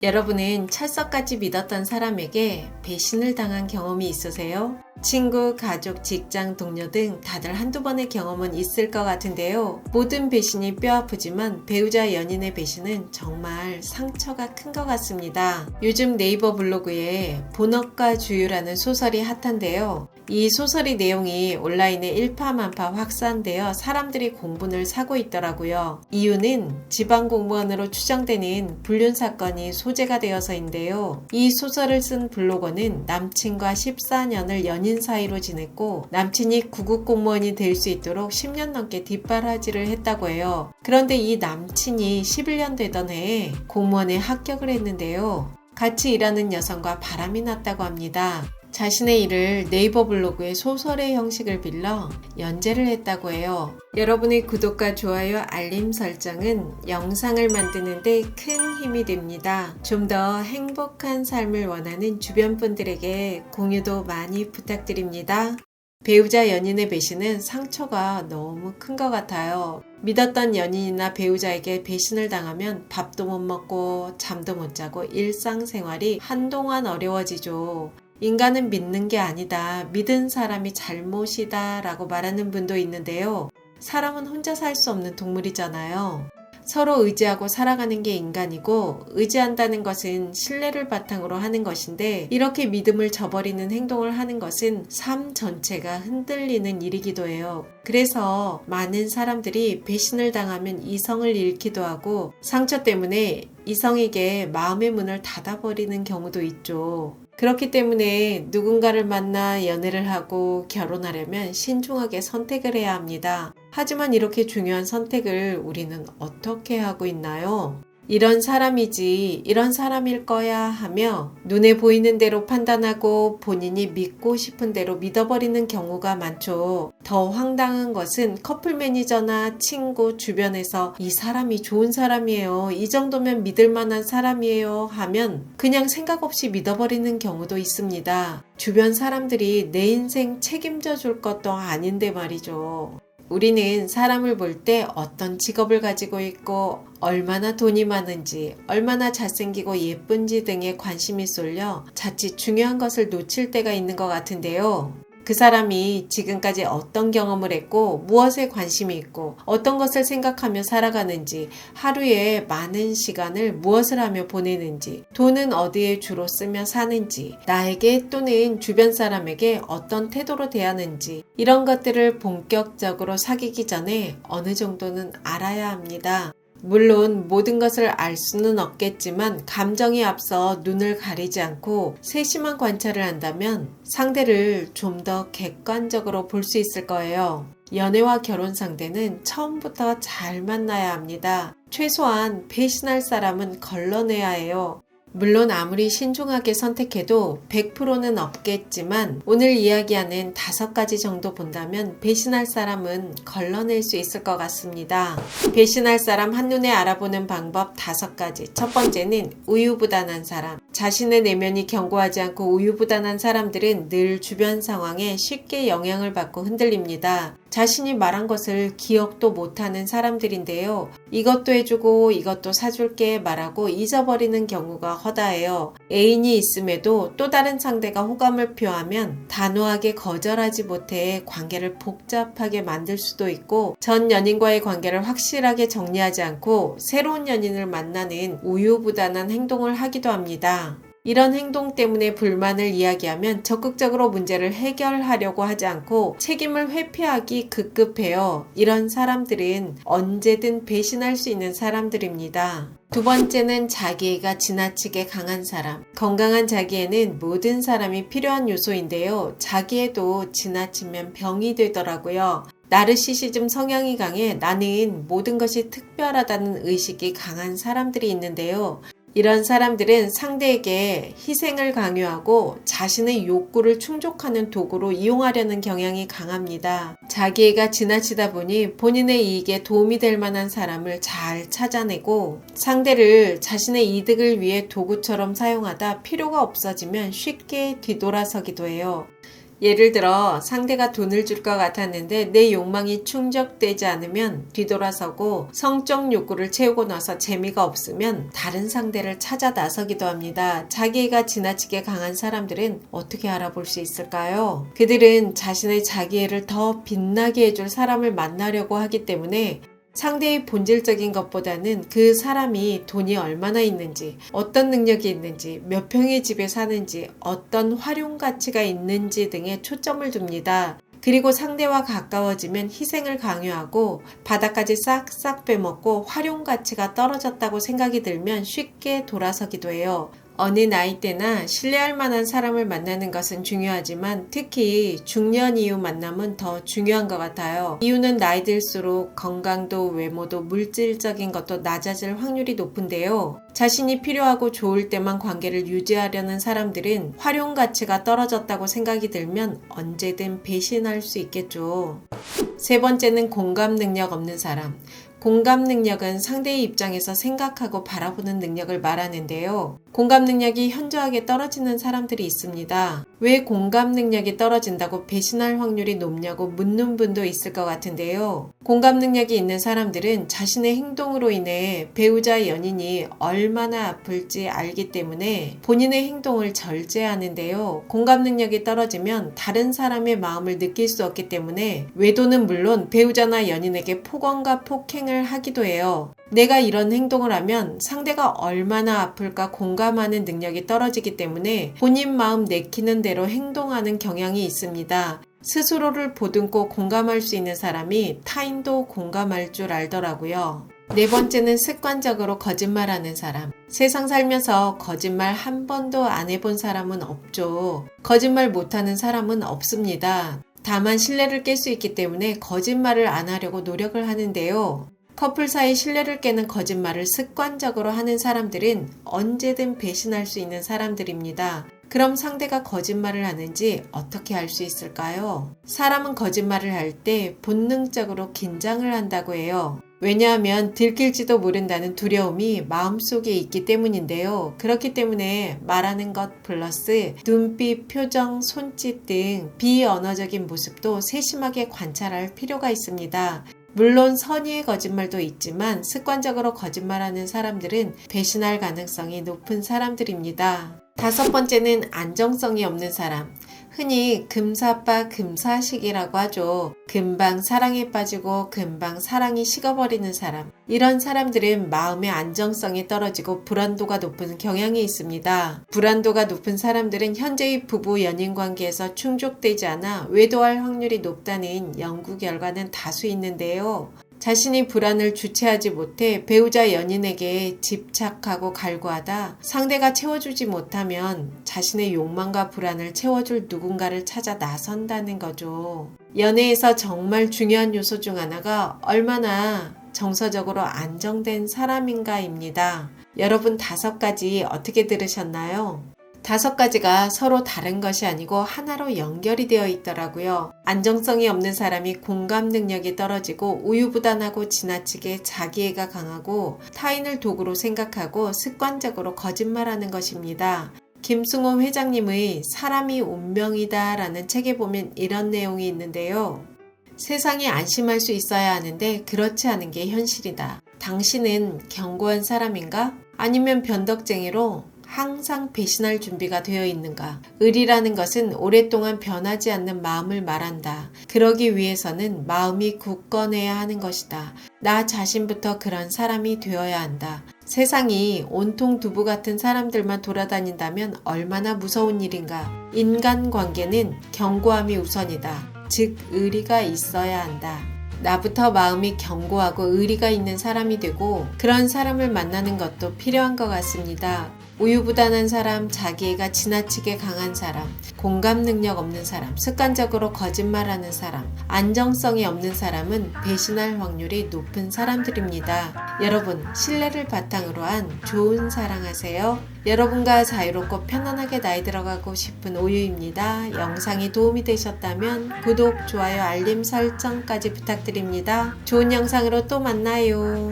여러분은 철석같이 믿었던 사람에게 배신을 당한 경험이 있으세요? 친구, 가족, 직장, 동료 등 다들 한두 번의 경험은 있을 것 같은데요. 모든 배신이 뼈아프지만 배우자 연인의 배신은 정말 상처가 큰 것 같습니다. 요즘 네이버 블로그에 본업과 주유라는 소설이 핫한데요. 이 소설의 내용이 온라인에 일파만파 확산되어 사람들이 공분을 사고 있더라고요. 이유는 지방공무원으로 추정되는 불륜 사건이 소재가 되어서인데요. 이 소설을 쓴 블로거는 남친과 14년을 연인 사이로 지냈고 남친이 구급 공무원이 될 수 있도록 10년 넘게 뒷바라지를 했다고 해요. 그런데 이 남친이 11년 되던 해에 공무원에 합격을 했는데요. 같이 일하는 여성과 바람이 났다고 합니다. 자신의 일을 네이버 블로그의 소설의 형식을 빌려 연재를 했다고 해요. 여러분의 구독과 좋아요, 알림 설정은 영상을 만드는 데 큰 힘이 됩니다. 좀 더 행복한 삶을 원하는 주변 분들에게 공유도 많이 부탁드립니다. 배우자 연인의 배신은 상처가 너무 큰 것 같아요. 믿었던 연인이나 배우자에게 배신을 당하면 밥도 못 먹고 잠도 못 자고 일상생활이 한동안 어려워지죠. 인간은 믿는 게 아니다. 믿은 사람이 잘못이다 라고 말하는 분도 있는데요. 사람은 혼자 살 수 없는 동물이잖아요. 서로 의지하고 살아가는 게 인간이고 의지한다는 것은 신뢰를 바탕으로 하는 것인데 이렇게 믿음을 저버리는 행동을 하는 것은 삶 전체가 흔들리는 일이기도 해요. 그래서 많은 사람들이 배신을 당하면 이성을 잃기도 하고 상처 때문에 이성에게 마음의 문을 닫아버리는 경우도 있죠. 그렇기 때문에 누군가를 만나 연애를 하고 결혼하려면 신중하게 선택을 해야 합니다. 하지만 이렇게 중요한 선택을 우리는 어떻게 하고 있나요? 이런 사람이지, 이런 사람일 거야 하며 눈에 보이는 대로 판단하고 본인이 믿고 싶은 대로 믿어버리는 경우가 많죠. 더 황당한 것은 커플 매니저나 친구 주변에서 이 사람이 좋은 사람이에요. 이 정도면 믿을 만한 사람이에요 하면 그냥 생각 없이 믿어버리는 경우도 있습니다. 주변 사람들이 내 인생 책임져 줄 것도 아닌데 말이죠. 우리는 사람을 볼 때 어떤 직업을 가지고 있고 얼마나 돈이 많은지, 얼마나 잘생기고 예쁜지 등에 관심이 쏠려 자칫 중요한 것을 놓칠 때가 있는 것 같은데요. 그 사람이 지금까지 어떤 경험을 했고 무엇에 관심이 있고 어떤 것을 생각하며 살아가는지 하루에 많은 시간을 무엇을 하며 보내는지 돈은 어디에 주로 쓰며 사는지 나에게 또는 주변 사람에게 어떤 태도로 대하는지 이런 것들을 본격적으로 사귀기 전에 어느 정도는 알아야 합니다. 물론 모든 것을 알 수는 없겠지만 감정이 앞서 눈을 가리지 않고 세심한 관찰을 한다면 상대를 좀 더 객관적으로 볼 수 있을 거예요. 연애와 결혼 상대는 처음부터 잘 만나야 합니다. 최소한 배신할 사람은 걸러내야 해요. 물론 아무리 신중하게 선택해도 100%는 없겠지만 오늘 이야기하는 5가지 정도 본다면 배신할 사람은 걸러낼 수 있을 것 같습니다. 배신할 사람 한눈에 알아보는 방법 5가지. 첫 번째는 우유부단한 사람. 자신의 내면이 견고하지 않고 우유부단한 사람들은 늘 주변 상황에 쉽게 영향을 받고 흔들립니다. 자신이 말한 것을 기억도 못하는 사람들인데요. 이것도 해주고 이것도 사줄게 말하고 잊어버리는 경우가 허다해요. 애인이 있음에도 또 다른 상대가 호감을 표하면 단호하게 거절하지 못해 관계를 복잡하게 만들 수도 있고 전 연인과의 관계를 확실하게 정리하지 않고 새로운 연인을 만나는 우유부단한 행동을 하기도 합니다. 이런 행동 때문에 불만을 이야기하면 적극적으로 문제를 해결하려고 하지 않고 책임을 회피하기 급급해요. 이런 사람들은 언제든 배신할 수 있는 사람들입니다. 두 번째는 자기애가 지나치게 강한 사람. 건강한 자기애는 모든 사람이 필요한 요소인데요. 자기애도 지나치면 병이 되더라고요. 나르시시즘 성향이 강해 나는 모든 것이 특별하다는 의식이 강한 사람들이 있는데요. 이런 사람들은 상대에게 희생을 강요하고 자신의 욕구를 충족하는 도구로 이용하려는 경향이 강합니다. 자기애가 지나치다 보니 본인의 이익에 도움이 될 만한 사람을 잘 찾아내고 상대를 자신의 이득을 위해 도구처럼 사용하다 필요가 없어지면 쉽게 뒤돌아서기도 해요. 예를 들어 상대가 돈을 줄 것 같았는데 내 욕망이 충족되지 않으면 뒤돌아서고, 성적 욕구를 채우고 나서 재미가 없으면 다른 상대를 찾아 나서기도 합니다. 자기애가 지나치게 강한 사람들은 어떻게 알아볼 수 있을까요? 그들은 자신의 자기애를 더 빛나게 해줄 사람을 만나려고 하기 때문에 상대의 본질적인 것보다는 그 사람이 돈이 얼마나 있는지, 어떤 능력이 있는지, 몇 평의 집에 사는지, 어떤 활용 가치가 있는지 등에 초점을 둡니다. 그리고 상대와 가까워지면 희생을 강요하고 바닥까지 싹싹 빼먹고 활용 가치가 떨어졌다고 생각이 들면 쉽게 돌아서기도 해요. 어느 나이대나 신뢰할 만한 사람을 만나는 것은 중요하지만 특히 중년 이후 만남은 더 중요한 것 같아요. 이유는 나이 들수록 건강도 외모도 물질적인 것도 낮아질 확률이 높은데요. 자신이 필요하고 좋을 때만 관계를 유지하려는 사람들은 활용 가치가 떨어졌다고 생각이 들면 언제든 배신할 수 있겠죠. 세 번째는 공감 능력 없는 사람. 공감 능력은 상대의 입장에서 생각하고 바라보는 능력을 말하는데요. 공감 능력이 현저하게 떨어지는 사람들이 있습니다. 왜 공감 능력이 떨어진다고 배신할 확률이 높냐고 묻는 분도 있을 것 같은데요. 공감 능력이 있는 사람들은 자신의 행동으로 인해 배우자 연인이 얼마나 아플지 알기 때문에 본인의 행동을 절제하는데요. 공감 능력이 떨어지면 다른 사람의 마음을 느낄 수 없기 때문에 외도는 물론 배우자나 연인에게 폭언과 폭행을 하기도 해요. 내가 이런 행동을 하면 상대가 얼마나 아플까 공감하는 능력이 떨어지기 때문에 본인 마음 내키는 대로 행동하는 경향이 있습니다. 스스로를 보듬고 공감할 수 있는 사람이 타인도 공감할 줄 알더라고요. 네 번째는 습관적으로 거짓말하는 사람. 세상 살면서 거짓말 한 번도 안 해본 사람은 없죠. 거짓말 못하는 사람은 없습니다. 다만 신뢰를 깰 수 있기 때문에 거짓말을 안 하려고 노력을 하는데요. 커플 사이 신뢰를 깨는 거짓말을 습관적으로 하는 사람들은 언제든 배신할 수 있는 사람들입니다. 그럼 상대가 거짓말을 하는지 어떻게 알 수 있을까요? 사람은 거짓말을 할 때 본능적으로 긴장을 한다고 해요. 왜냐하면 들킬지도 모른다는 두려움이 마음속에 있기 때문인데요. 그렇기 때문에 말하는 것 플러스 눈빛, 표정, 손짓 등 비언어적인 모습도 세심하게 관찰할 필요가 있습니다. 물론 선의의 거짓말도 있지만 습관적으로 거짓말하는 사람들은 배신할 가능성이 높은 사람들입니다. 다섯 번째는 안정성이 없는 사람. 흔히 금사빠 금사식이라고 하죠. 금방 사랑에 빠지고 금방 사랑이 식어버리는 사람. 이런 사람들은 마음의 안정성이 떨어지고 불안도가 높은 경향이 있습니다. 불안도가 높은 사람들은 현재의 부부 연인 관계에서 충족되지 않아 외도할 확률이 높다는 연구 결과는 다수 있는데요. 자신이 불안을 주체하지 못해 배우자 연인에게 집착하고 갈구하다 상대가 채워주지 못하면 자신의 욕망과 불안을 채워줄 누군가를 찾아 나선다는 거죠. 연애에서 정말 중요한 요소 중 하나가 얼마나 정서적으로 안정된 사람인가입니다. 여러분 5가지 어떻게 들으셨나요? 5가지가 서로 다른 것이 아니고 하나로 연결이 되어 있더라고요. 안정성이 없는 사람이 공감 능력이 떨어지고 우유부단하고 지나치게 자기애가 강하고 타인을 도구로 생각하고 습관적으로 거짓말하는 것입니다. 김승호 회장님의 사람이 운명이다 라는 책에 보면 이런 내용이 있는데요. 세상이 안심할 수 있어야 하는데 그렇지 않은 게 현실이다. 당신은 견고한 사람인가? 아니면 변덕쟁이로 항상 배신할 준비가 되어 있는가? 의리라는 것은 오랫동안 변하지 않는 마음을 말한다. 그러기 위해서는 마음이 굳건해야 하는 것이다. 나 자신부터 그런 사람이 되어야 한다. 세상이 온통 두부 같은 사람들만 돌아다닌다면 얼마나 무서운 일인가? 인간관계는 견고함이 우선이다. 즉 의리가 있어야 한다. 나부터 마음이 견고하고 의리가 있는 사람이 되고 그런 사람을 만나는 것도 필요한 것 같습니다. 우유부단한 사람, 자기애가 지나치게 강한 사람, 공감 능력 없는 사람, 습관적으로 거짓말하는 사람, 안정성이 없는 사람은 배신할 확률이 높은 사람들입니다. 여러분, 신뢰를 바탕으로 한 좋은 사랑하세요. 여러분과 자유롭고 편안하게 나이 들어가고 싶은 오유입니다. 영상이 도움이 되셨다면 구독, 좋아요, 알림 설정까지 부탁드립니다. 좋은 영상으로 또 만나요.